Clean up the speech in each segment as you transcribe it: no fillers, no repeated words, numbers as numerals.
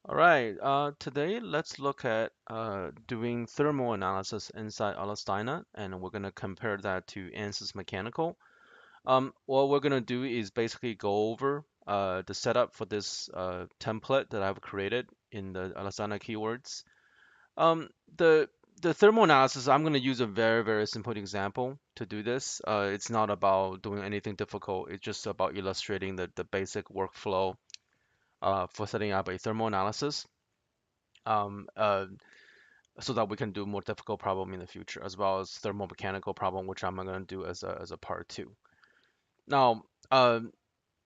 All right, today let's look at doing thermal analysis inside LS-Dyna, and we're going to compare that to Ansys Mechanical. What we're going to do is basically go over the setup for this template that I've created in the LS-Dyna keywords. Um, the the thermal analysis, I'm going to use a very, very simple example to do this. It's not about doing anything difficult. It's just about illustrating the basic workflow for setting up a thermal analysis. Um, uh, so that we can do more difficult problem in the future, as well as thermomechanical problem, which I'm going to do as a part two. Now,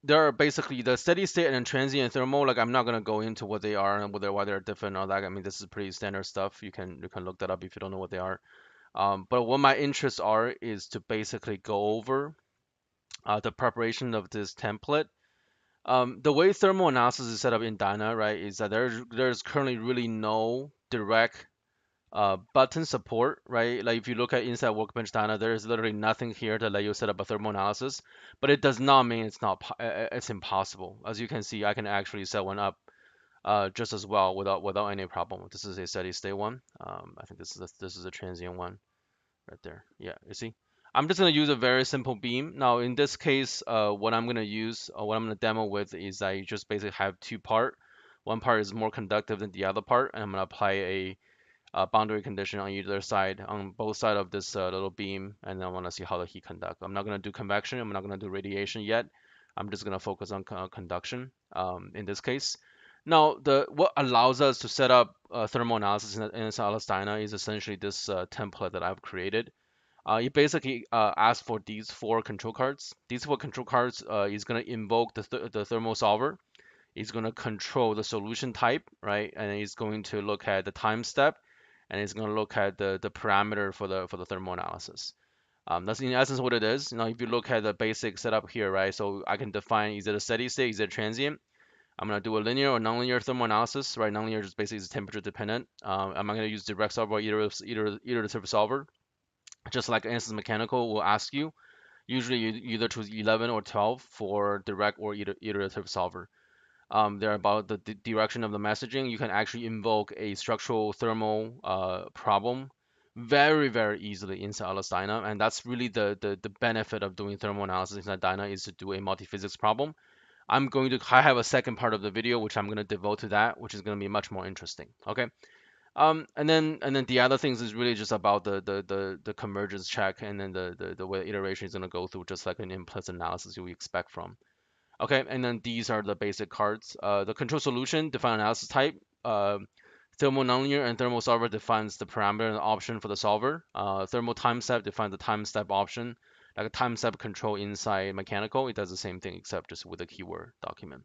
there are basically the steady state and transient thermal. Like I'm not going to go into what they are and why they're different or that. I mean, this is pretty standard stuff. You can look that up if you don't know what they are. But what my interests are is to basically go over the preparation of this template. The way thermal analysis is set up in Dyna, right, is that there's currently really no direct button support, right? Like if you look at inside Workbench Data, there is literally nothing here to let you set up a thermal analysis, but it does not mean it's not it's impossible. As you can see, I can actually set one up just as well without any problem. This is a steady state one. I think this is a transient one right there. Yeah, you see. I'm just gonna use a very simple beam. Now in this case, what I'm gonna use, what I'm gonna demo with is I just basically have two part. One part is more conductive than the other part, and I'm gonna apply a boundary condition on either side, on both sides of this little beam, and then I want to see how the heat conduct. I'm not going to do convection. I'm not going to do radiation yet. I'm just going to focus on conduction in this case. Now, what allows us to set up thermal analysis in LS-Dyna is essentially this template that I've created. It basically asks for these four control cards. These four control cards is going to invoke the thermal solver. It's going to control the solution type, right? And it's going to look at the time step, and it's going to look at the parameter for the thermal analysis. That's in essence what it is. Now, if you look at the basic setup here, right? So I can define is it a steady state, is it transient? I'm going to do a linear or nonlinear thermal analysis, right? Nonlinear just basically is temperature dependent. I'm not going to use direct solver or iterative solver, just like Ansys Mechanical will ask you. Usually you either choose 11 or 12 for direct or iterative solver. They're about the direction of the messaging. You can actually invoke a structural thermal problem very, very easily inside LS-Dyna, and that's really the benefit of doing thermal analysis inside Dyna is to do a multi-physics problem. I have a second part of the video which I'm going to devote to that, which is going to be much more interesting. Okay. And then the other things is really just about the convergence check, and then the way the iteration is going to go through, just like an implicit analysis you would expect from. Okay, and then these are the basic cards. The control solution define analysis type. Thermal nonlinear and thermal solver defines the parameter and option for the solver. Thermal time step defines the time step option. Like a time step control inside mechanical, it does the same thing except just with a keyword document.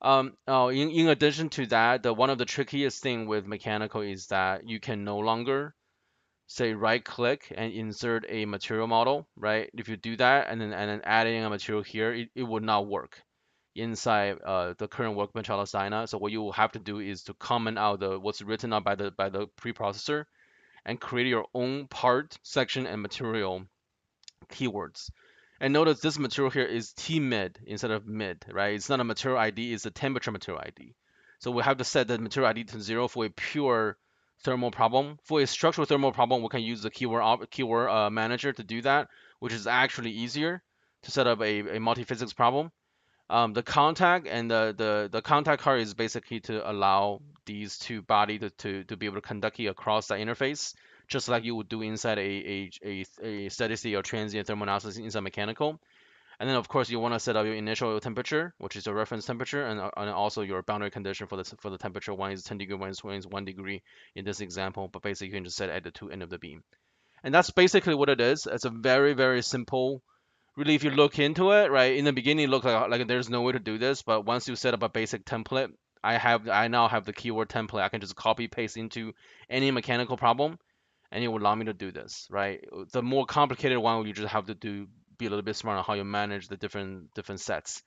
In addition to that, one of the trickiest thing with mechanical is that you can no longer say right click and insert a material model, right? If you do that and then adding a material here, it would not work inside the current workbench LS-Dyna. So what you will have to do is to comment out what's written out by the preprocessor and create your own part, section, and material keywords. And notice this material here is T mid instead of mid, right? It's not a material ID, it's a temperature material ID. So we have to set the material ID to 0 for a pure thermal problem. For a structural thermal problem, we can use the keyword manager to do that, which is actually easier to set up a multi-physics problem. The contact and the contact card is basically to allow these two body to be able to conduct heat across the interface, just like you would do inside a steady state or transient thermal analysis inside mechanical. And then of course you want to set up your initial temperature, which is your reference temperature, and also your boundary condition for the temperature. One is 10 degree, one is 1 degree in this example, but basically you can just set at the two end of the beam. And that's basically what it is. It's a very, very simple. Really, if you look into it, right, in the beginning, it looked like there's no way to do this, but once you set up a basic template, I now have the keyword template. I can just copy paste into any mechanical problem, and it will allow me to do this, right? The more complicated one, you just have to be a little bit smart on how you manage the different sets.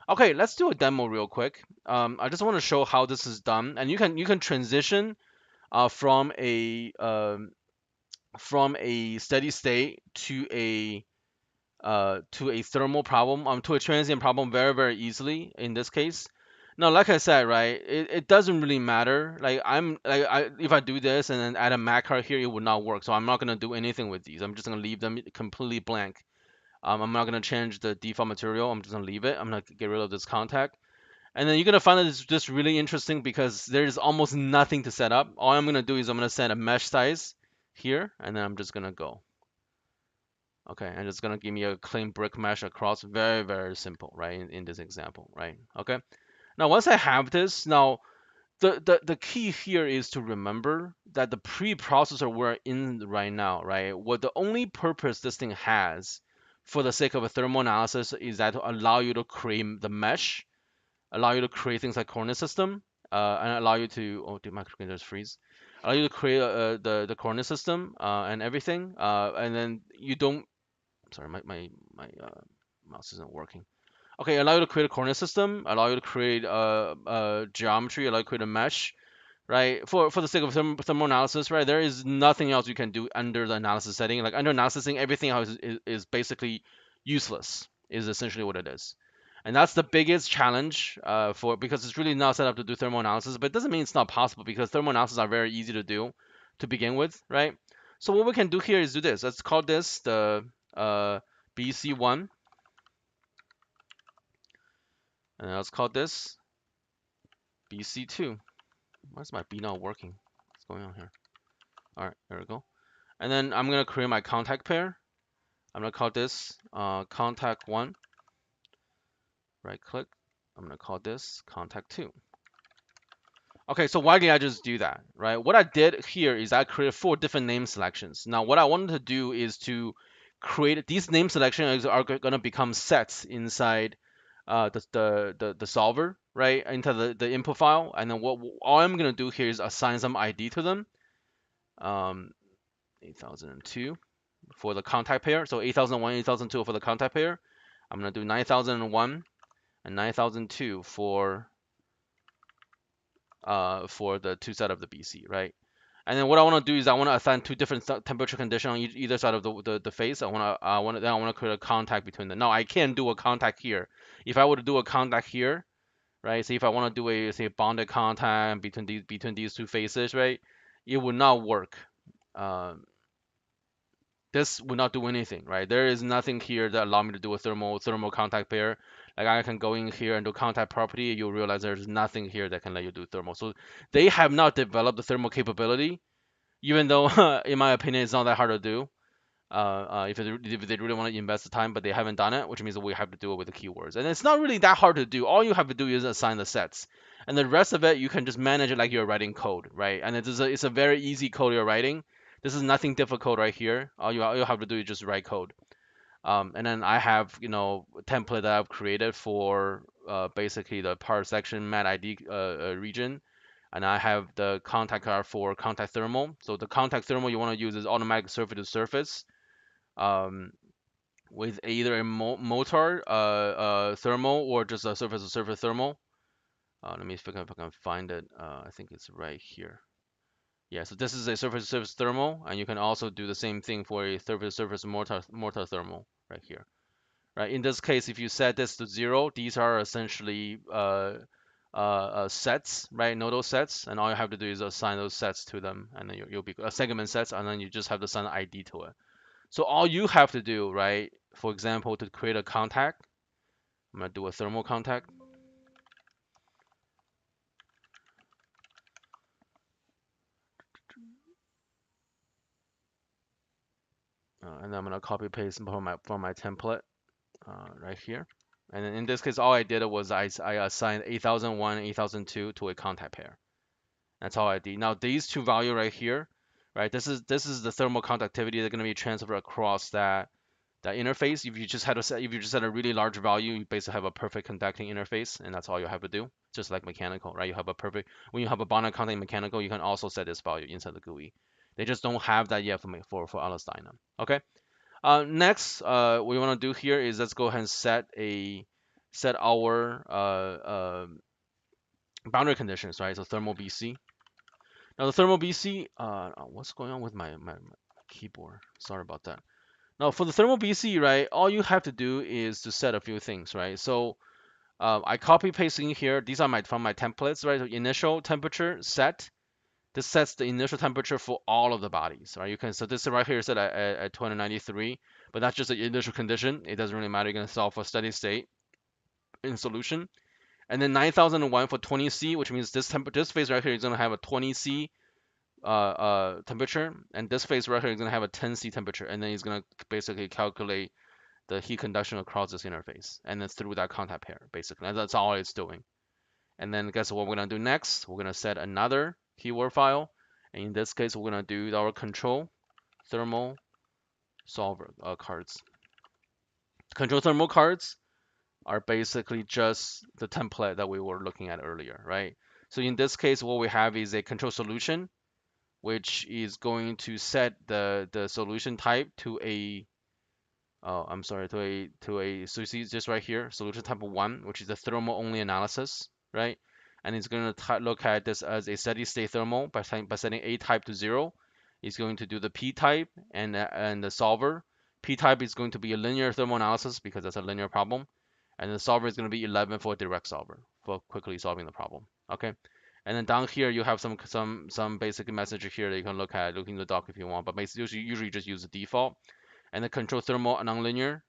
Okay, let's do a demo real quick. I just want to show how this is done, and you can transition from a steady state to a thermal problem, to a transient problem very, very easily in this case. No, like I said, right, it doesn't really matter. Like if I do this and then add a Mac card here, it would not work. So I'm not gonna do anything with these. I'm just gonna leave them completely blank. I'm not gonna change the default material. I'm just gonna leave it. I'm gonna get rid of this contact. And then you're gonna find that it's just really interesting because there's almost nothing to set up. All I'm gonna do is I'm gonna set a mesh size here, and then I'm just gonna go. Okay, and it's gonna give me a clean brick mesh across. Very, very simple, right? In this example, right? Okay. Now once I have this, now the key here is to remember that the preprocessor we're in right now, right? What the only purpose this thing has for the sake of a thermal analysis is that to allow you to create the mesh, allow you to create things like coordinate system, and allow you to, oh, did my screen just freeze? Allow you to create the coordinate system and everything, and then you don't, sorry, my mouse isn't working. Okay, allow you to create a coordinate system, allow you to create a geometry, allow you to create a mesh, right? For the sake of thermal analysis, right? There is nothing else you can do under the analysis setting. Like under analysis setting, everything else is basically useless. Is essentially what it is, and that's the biggest challenge for because it's really not set up to do thermal analysis. But it doesn't mean it's not possible because thermal analysis are very easy to do to begin with, right? So what we can do here is do this. Let's call this the BC1, and let's call this BC2. Why is my B not working? What's going on here? All right, there we go. And then I'm gonna create my contact pair. I'm gonna call this contact one. Right click. I'm gonna call this contact two. Okay, so why did I just do that, right? What I did here is I created 4 different name selections. Now, what I wanted to do is to create these name selections are gonna become sets inside the solver, right? Into the input file, and then what all I'm gonna do here is assign some ID to them. 8002 for the contact pair. So 8001, 8002 for the contact pair. I'm gonna do 9001 and 9002 for the two side of the BC, right? And then what I want to do is I want to assign 2 different temperature conditions on either side of the face. I want to create a contact between them. Now I can do a contact here. If I were to do a contact here, right? Say if I want to do a say bonded contact between these 2 faces, right? It would not work. Um, this would not do anything, right? There is nothing here that allow me to do a thermal contact pair. Like I can go in here and do contact property, you'll realize there's nothing here that can let you do thermal. So they have not developed the thermal capability, even though in my opinion it's not that hard to do. If they really want to invest the time, but they haven't done it, which means that we have to do it with the keywords. And it's not really that hard to do. All you have to do is assign the sets, and the rest of it you can just manage it like you're writing code, right? And it's a very easy code you're writing. This is nothing difficult right here. All you have to do is just write code. And then I have template that I've created for basically the part section mat ID region, and I have the contact card for contact thermal. So the contact thermal you want to use is automatic surface to surface um, with either a motor thermal or just a surface to surface thermal. Let me see if I can find it. I think it's right here. Yeah, so this is a surface to surface thermal, and you can also do the same thing for a surface to surface mortar thermal right here. Right. In this case, if you set this to 0, these are essentially sets, right? Nodal sets, and all you have to do is assign those sets to them, and then you'll be segment sets, and then you just have to assign an ID to it. So all you have to do, right? For example, to create a contact, I'm gonna do a thermal contact. And then I'm gonna copy paste from my template right here. And then in this case, all I did was I assigned 8001 and 8002 to a contact pair. That's all I did. Now these 2 values right here, right? This is the thermal conductivity that's going to be transferred across that interface. If you just had a really large value, you basically have a perfect conducting interface, and that's all you have to do. Just like mechanical, right? You have a perfect when you have a bonded contact mechanical, you can also set this value inside the GUI. They just don't have that yet for LS-Dyna. Okay. Next, what we want to do here is let's go ahead and set our boundary conditions, right? So thermal BC. Now the thermal BC, what's going on with my keyboard? Sorry about that. Now for the thermal BC, right, all you have to do is to set a few things, right? So I copy paste in here. These are from my templates, right? So initial temperature set. This sets the initial temperature for all of the bodies, right? So this right here is set at 293, but that's just the initial condition. It doesn't really matter. You're gonna solve for steady state in solution. And then 9001 for 20C, which means this phase right here is gonna have a 20C temperature, and this phase right here is gonna have a 10C temperature, and then it's gonna basically calculate the heat conduction across this interface, and then through that contact pair, basically. And that's all it's doing. And then guess what we're gonna do next? We're gonna set another keyword file, and in this case, we're gonna do our control thermal solver cards. Control thermal cards are basically just the template that we were looking at earlier, right? So in this case, what we have is a control solution, which is going to set the solution type to a I'm sorry, so you see just right here, solution type 1, which is a thermal only analysis, right? And it's going to look at this as a steady state thermal by setting A type to 0. It's going to do the P type and the solver. P type is going to be a linear thermal analysis because that's a linear problem. And the solver is going to be 11 for a direct solver for quickly solving the problem. Okay. And then down here you have some basic message here that you can look in the doc if you want, but basically usually just use the default. And the control thermal nonlinear.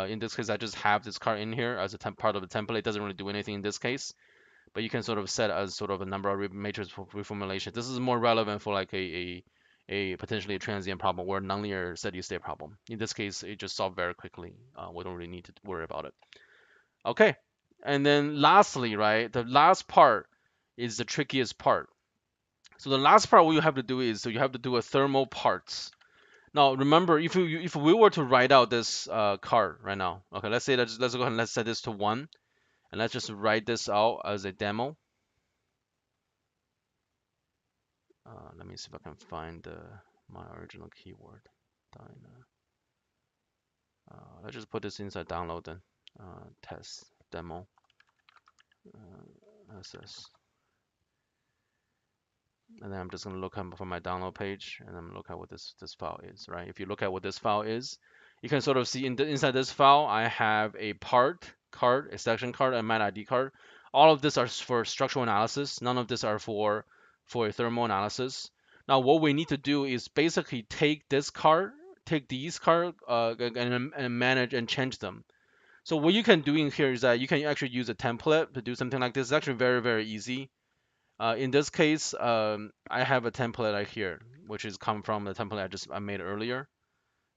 In this case, I just have this card in here as a part of the template. It doesn't really do anything in this case, but you can sort of set as sort of a number of matrix reformulation. This is more relevant for like a potentially a transient problem or a nonlinear steady state problem. In this case, it just solved very quickly. We don't really need to worry about it. Okay, and then lastly, right, the last part is the trickiest part. So the last part what you have to do is, so you have to do a thermal parts. Now remember, if we were to write out this card right now, okay, let's say let's go ahead and let's set this to 1, and let's just write this out as a demo. Let me see if I can find my original keyword. Dyna. Let's just put this inside download then. Test demo. SS. And then I'm just gonna look up for my download page, and I'm look at what this file is, right? If you look at what this file is, you can sort of see inside this file, I have a part card, a section card, and mat ID card. All of this are for structural analysis. None of this are for a thermal analysis. Now, what we need to do is basically take these card, and manage and change them. So what you can do in here is that you can actually use a template to do something like this. It's actually very, very easy. In this case, I have a template right here, which is come from the template I made earlier,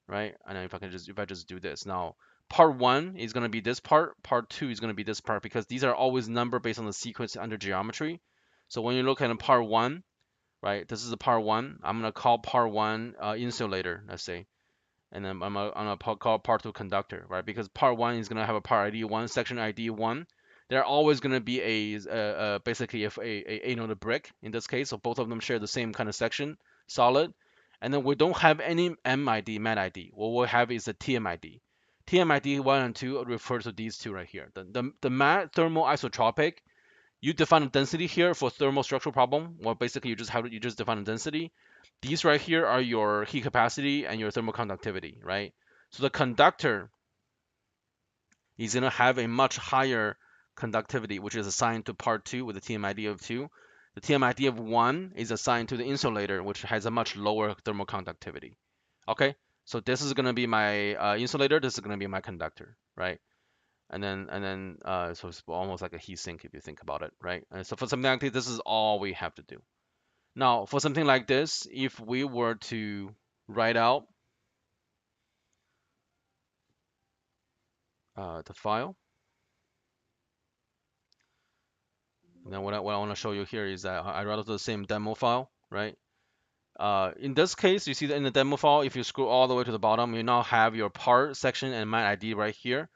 right? And if I just do this now, part 1 is going to be this part 2 is going to be this part, because these are always numbered based on the sequence under geometry. So when you look at a part 1, right, this is a part 1. I'm going to call part 1 insulator, let's say, and then I'm gonna call part 2 conductor, right? Because part 1 is gonna have a part ID 1, section ID 1. They're always gonna be basically a node brick in this case, so both of them share the same kind of section, solid. And then we don't have any MID, mat ID. What we have is a TMID. TMID 1 and 2 refer to these two right here. The mat thermal isotropic, you define the density here for thermal structural problem. Well, basically you just define the density. These right here are your heat capacity and your thermal conductivity, right? So the conductor is going to have a much higher conductivity, which is assigned to part 2 with a TMID of 2. The TMID of 1 is assigned to the insulator, which has a much lower thermal conductivity. Okay, so this is going to be my insulator. This is going to be my conductor, right? And then so it's almost like a heat sink if you think about it, right? And so for something like this is all we have to do. Now, for something like this, if we were to write out the file, and then what I want to show you here is that I wrote out the same demo file, right? In this case, you see that in the demo file, if you scroll all the way to the bottom, you now have your part section and mat ID right here.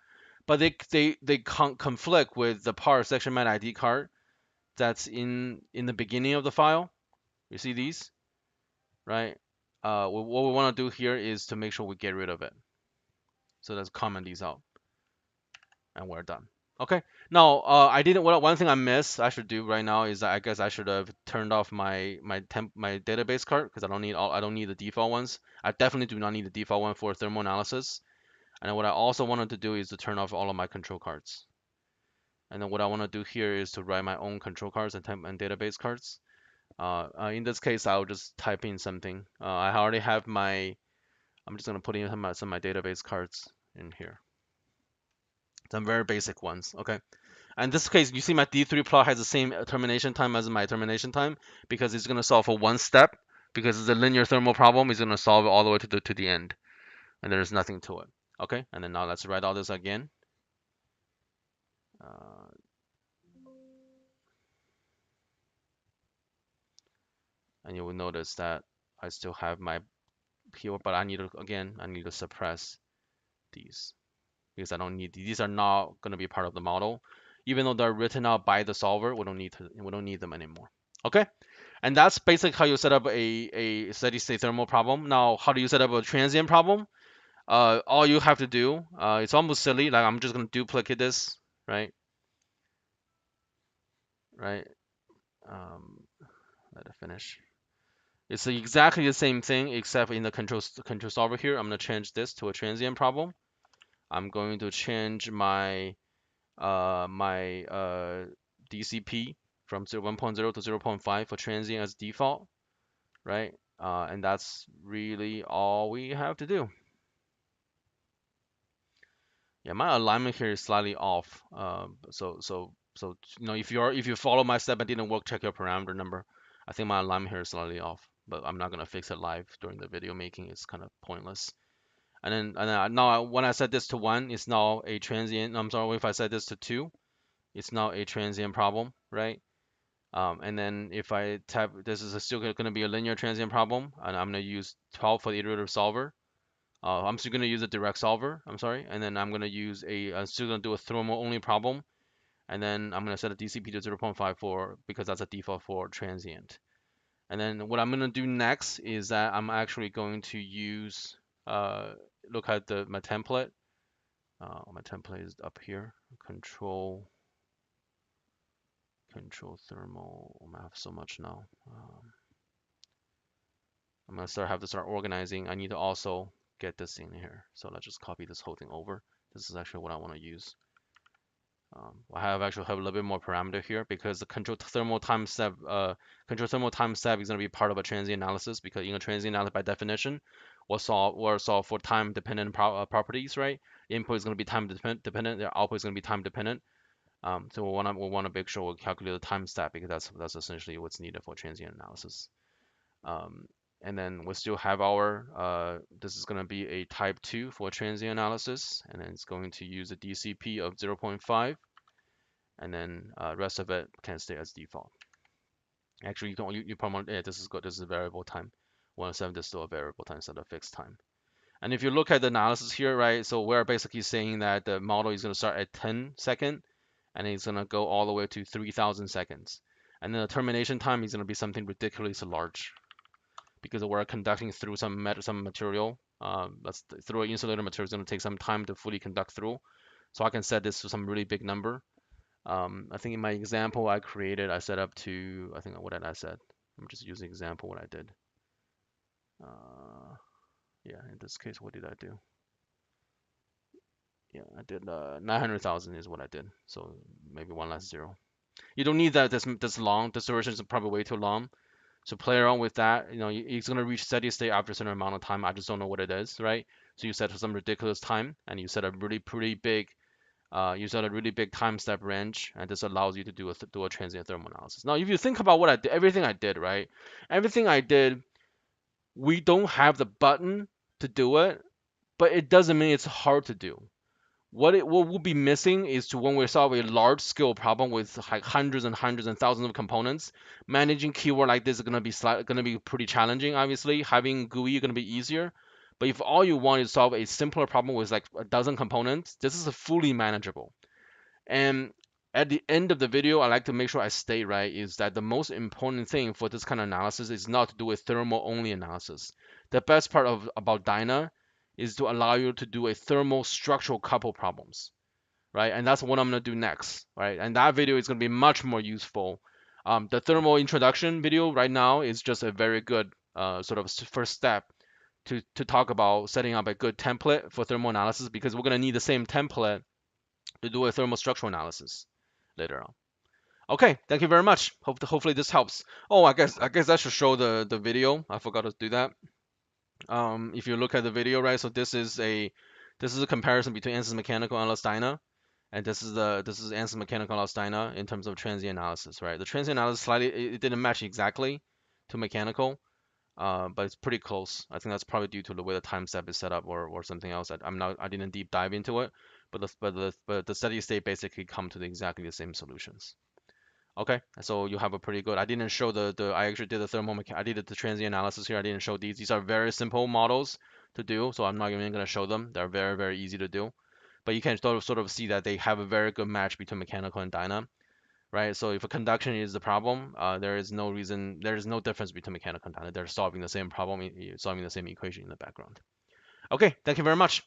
But they conflict with the part section mat ID card that's in the beginning of the file. You see these, right? What we want to do here is to make sure we get rid of it. So let's comment these out, and we're done. Okay. Now, I didn't. One thing I missed I should do right now is that I guess I should have turned off my database card, because I don't need the default ones. I definitely do not need the default one for thermal analysis. And what I also wanted to do is to turn off all of my control cards. And then what I want to do here is to write my own control cards and database cards. In this case, I'll just type in something. I already have my, I'm just going to put in some of my database cards in here. Some very basic ones, okay? And in this case, you see my D3 plot has the same termination time as my termination time because it's going to solve for one step because it's a linear thermal problem. It's going to solve it all the way to the end, and there's nothing to it, okay? And then now let's write all this again. Uh, and you will notice that I still have my here, but I need to, again, I need to suppress these because I don't need these are not going to be part of the model. Even though they're written out by the solver, we don't need them anymore. Okay? And that's basically how you set up a steady state thermal problem. Now, how do you set up a transient problem? All you have to do, it's almost silly, like I'm just going to duplicate this, right? Right? Um, Let it finish. It's exactly the same thing, except in the control solver here, I'm going to change this to a transient problem. I'm going to change my DCP from 1.0 to 0.5 for transient as default, right? And that's really all we have to do. Yeah, my alignment here is slightly off. So if you follow my step and didn't work, check your parameter number. I think my alignment here is slightly off, but I'm not gonna fix it live during the video making. It's kind of pointless. And then now when I set this to 1, it's now a transient. I'm sorry, if I set this to 2, it's now a transient problem, right? And then if I tap, this is still going to be a linear transient problem, and I'm going to use 12 for the iterative solver. I'm still going to use a direct solver, I'm sorry, and then I'm going to use I'm still going to do a thermal only problem, and then I'm going to set a DCP to 0.5 because that's a default for transient. And then what I'm going to do next is that I'm actually going to use, look at my template. My template is up here, control thermal. I have so much now. I'm gonna have to start organizing. I need to also get this in here. So let's just copy this whole thing over. This is actually what I want to use. I have a little bit more parameter here because the control thermal time step is going to be part of a transient analysis because in a transient analysis by definition, we'll solve for time dependent properties, right? The input is going to be time dependent. The output is going to be time dependent. So we want to make sure we calculate the time step because that's essentially what's needed for transient analysis. And then we still have this is going to be a type 2 for transient analysis, and then it's going to use a DCP of 0.5, and then rest of it can stay as default. Actually, you probably want, yeah, this is good. This is a variable time. 107 is still a variable time instead of fixed time. And if you look at the analysis here, right, so we're basically saying that the model is going to start at 10 seconds, and it's going to go all the way to 3,000 seconds. And then the termination time is going to be something ridiculously large because we're conducting through some material. Through an insulator material, it's going to take some time to fully conduct through. So I can set this to some really big number. I think in my example I created, I set up to, I think, what did I set? I'm just using example what I did. Yeah, in this case, what did I do? Yeah, I did 900,000 is what I did. So maybe one less zero. You don't need that this long. This duration is probably way too long. So play around with that. It's gonna reach steady state after a certain amount of time. I just don't know what it is, right? So you set some ridiculous time, and you set a really pretty big, time step range, and this allows you to do a transient thermal analysis. Now, if you think about what I did, everything I did, right? Everything I did, we don't have the button to do it, but it doesn't mean it's hard to do. What will be missing is to when we solve a large scale problem with like hundreds and hundreds and thousands of components, managing keyword like this is gonna be pretty challenging. Obviously, having GUI is gonna be easier. But if all you want is solve a simpler problem with like a dozen components, this is fully manageable. And at the end of the video, I like to make sure I state right is that the most important thing for this kind of analysis is not to do a thermal only analysis. The best part about Dyna is to allow you to do a thermal structural couple problems, right? And that's what I'm going to do next, right? And that video is going to be much more useful. The thermal introduction video right now is just a very good sort of first step to talk about setting up a good template for thermal analysis because we're going to need the same template to do a thermal structural analysis. later on. Okay, thank you very much. Hopefully this helps. Oh, I guess I should show the video. I forgot to do that. If you look at the video, right? So this is a comparison between Ansys Mechanical and LS-Dyna, and this is Ansys Mechanical and LS-Dyna in terms of transient analysis, right? The transient analysis slightly it didn't match exactly to mechanical, but it's pretty close. I think that's probably due to the way the time step is set up or something else. I didn't deep dive into it, but the steady state basically come to exactly the same solutions. Okay, so you have a pretty good. I didn't show I actually did the I did the transient analysis here. I didn't show these. These are very simple models to do, so I'm not even going to show them. They're very, very easy to do. But you can sort of see that they have a very good match between mechanical and dyna, right? So if a conduction is the problem, there is no difference between mechanical and dyna. They're solving the same problem, solving the same equation in the background. Okay, thank you very much.